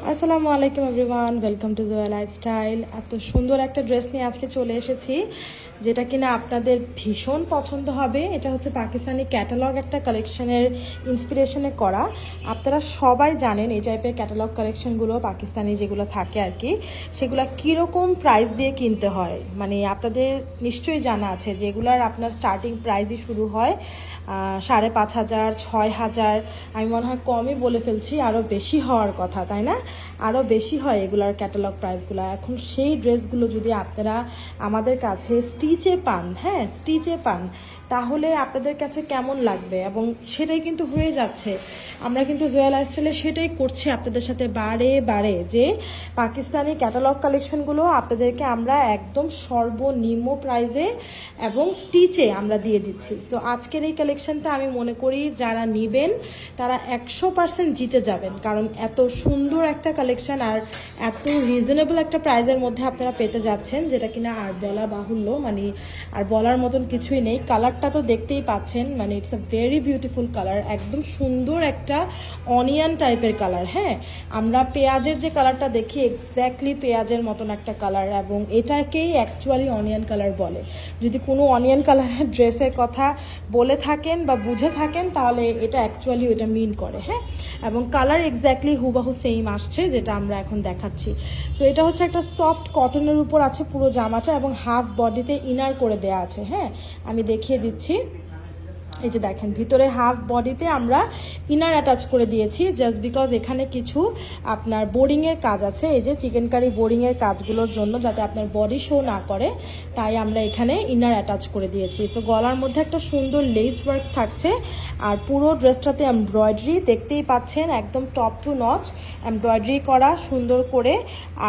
আসসালামু আলাইকুম everyone, welcome to Zoya lifestyle. এত সুন্দর একটা ড্রেস নিয়ে আজকে চলে এসেছি, যেটা কিনা আপনাদের ভীষণ পছন্দ হবে। এটা হচ্ছে পাকিস্তানি ক্যাটালগ একটা কালেকশনের ইন্সপিরেশনে করা। আপনারা সবাই জানেন এই টাইপের ক্যাটালগ কালেকশনগুলো পাকিস্তানি যেগুলো থাকে আর কি, সেগুলো কীরকম প্রাইস দিয়ে কিনতে হয়। মানে আপনাদের নিশ্চয়ই জানা আছে যে এগুলার আপনার স্টার্টিং প্রাইসই শুরু হয় 5,500, 6,000। আমি মনে হয় কমই বলে ফেলছি, আরও বেশি হওয়ার কথা, তাই না? আরও বেশি হয় এগুলার ক্যাটালগ প্রাইসগুলো। এখন সেই ড্রেসগুলো যদি আপনারা আমাদের কাছে স্টিচে পান, হ্যাঁ স্টিচে পান, তাহলে আপনাদের কাছে কেমন লাগবে। এবং সেটাই কিন্তু হয়ে যাচ্ছে। আমরা কিন্তু জোয়া লাইফস্টাইলে সেটাই করছি আপনাদের সাথে বারে বারে, যে পাকিস্তানি ক্যাটালগ কালেকশনগুলো আপনাদেরকে আমরা একদম সর্বনিম্ন প্রাইসে এবং স্টিচে আমরা দিয়ে দিচ্ছি। তো আজকের এই কালেকশনটা আমি মনে করি যারা নেবেন তারা 100% জিতে যাবেন, কারণ এত সুন্দর একটা কালেকশন আর এত রিজনেবল একটা প্রাইসের মধ্যে আপনারা পেতে যাচ্ছেন, যেটা কিনা আর বলা বাহুল্য, মানে আর বলার মতন কিছুই নেই। কালারটা তো দেখতেই পাচ্ছেন, মানে it's a very beautiful colour, একদম সুন্দর একটা অনিয়ন টাইপের কালার। হ্যাঁ, আমরা পেঁয়াজের যে কালারটা দেখি এক্স্যাক্টলি পেঁয়াজের মতন একটা কালার, এবং এটাকেই অ্যাকচুয়ালি অনিয়ন কালার বলে। যদি কোনো অনিয়ন কালারের ড্রেসের কথা বলে থাকেন বা বুঝে থাকেন, তাহলে এটা অ্যাকচুয়ালি ওইটা মিন করে। হ্যাঁ, এবং কালার এক্স্যাক্টলি হুবাহু সেম আসছে, যেটা আমরা এখন দেখাচ্ছি। তো এটা হচ্ছে একটা সফট কটনের উপর আছে পুরো জামাটা, এবং হাফ বডিতে ইনার করে দেয়া আছে। হ্যাঁ, আমি দেখিয়ে দিচ্ছি। এই যে দেখেন, ভিতরে হাফ বডিতে আমরা ইনার অ্যাটাচ করে দিয়েছি, জাস্ট বিকজ এখানে কিছু আপনার বোরিংয়ের কাজ আছে, এই যে চিকেন কারি বোরিংয়ের কাজগুলোর জন্য, যাতে আপনার বডি শো না করে, তাই আমরা এখানে ইনার অ্যাটাচ করে দিয়েছি। তো গলার মধ্যে একটা সুন্দর লেস ওয়ার্ক থাকছে, আর পুরো ড্রেসটাতে এমব্রয়ডারি দেখতেই পাচ্ছেন, একদম টপ টু নচ এমব্রয়ডারি করা সুন্দর করে।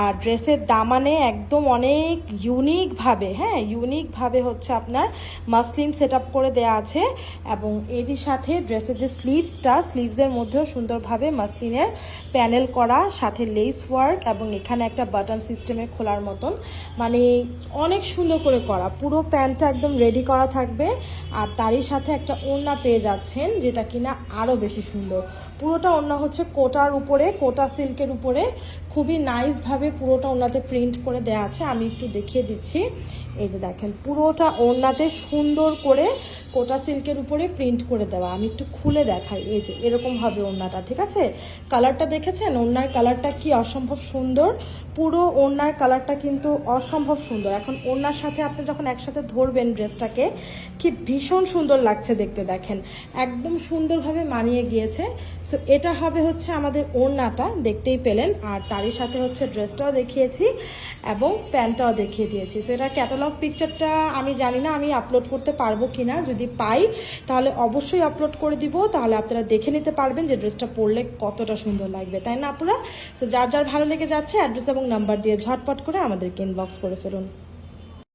আর ড্রেসের দামানে একদম অনেক ইউনিকভাবে, হ্যাঁ ইউনিকভাবে হচ্ছে আপনার মাসলিন সেট আপ করে দেওয়া আছে। এবং এরই সাথে ড্রেসের যে স্লিভসের মধ্যেও সুন্দরভাবে মাসলিনের প্যানেল করা, সাথে লেস ওয়ার্ক, এবং এখানে একটা বাটন সিস্টেমে খোলার মতন, মানে অনেক সুন্দর করে করা। পুরো প্যান্টটা একদম রেডি করা থাকবে, আর তারই সাথে একটা ওড়না পেয়ে যাচ্ছেন, যেটা কিনা আরও বেশি সুন্দর। পুরোটা ওড়না হচ্ছে কোটার উপরে, কোটা সিল্কের উপরে খুবই নাইসভাবে পুরোটা ওড়নাতে প্রিন্ট করে দেওয়া আছে। আমি একটু দেখিয়ে দিচ্ছি। এই যে দেখেন, পুরোটা ওড়নাতে সুন্দর করে কোটা সিল্কের উপরে প্রিন্ট করে দেওয়া। আমি একটু খুলে দেখাই। এই যে এরকমভাবে ওড়নাটা, ঠিক আছে? কালারটা দেখেছেন? ওড়নার কালারটা কি অসম্ভব সুন্দর। পুরো ওড়নার কালারটা কিন্তু অসম্ভব সুন্দর। এখন ওড়নার সাথে আপনি যখন একসাথে ধরবেন ড্রেসটাকে, কি ভীষণ সুন্দর লাগছে দেখতে। দেখেন একদম সুন্দরভাবে মানিয়ে গিয়েছে। সো এটা হবে হচ্ছে আমাদের ওড়নাটা, দেখতেই পেলেন। আর তারই সাথে হচ্ছে ড্রেসটাও দেখিয়েছি এবং প্যান্টটাও দেখিয়ে দিয়েছি। সো এটা ক্যাটালগ পিকচারটা আমি জানি না আমি আপলোড করতে পারবো কিনা, যদি পাই তাহলে অবশ্যই আপলোড করে দিব, তাহলে আপনারা দেখে নিতে পারবেন যে ড্রেসটা পরলে কতটা সুন্দর লাগবে, তাই না আপনারা? সো যার যার ভালো লেগে যাচ্ছে অ্যাড্রেস এবং নাম্বার দিয়ে ঝটপট করে আমাদেরকে ইনবক্স করে ফেলুন।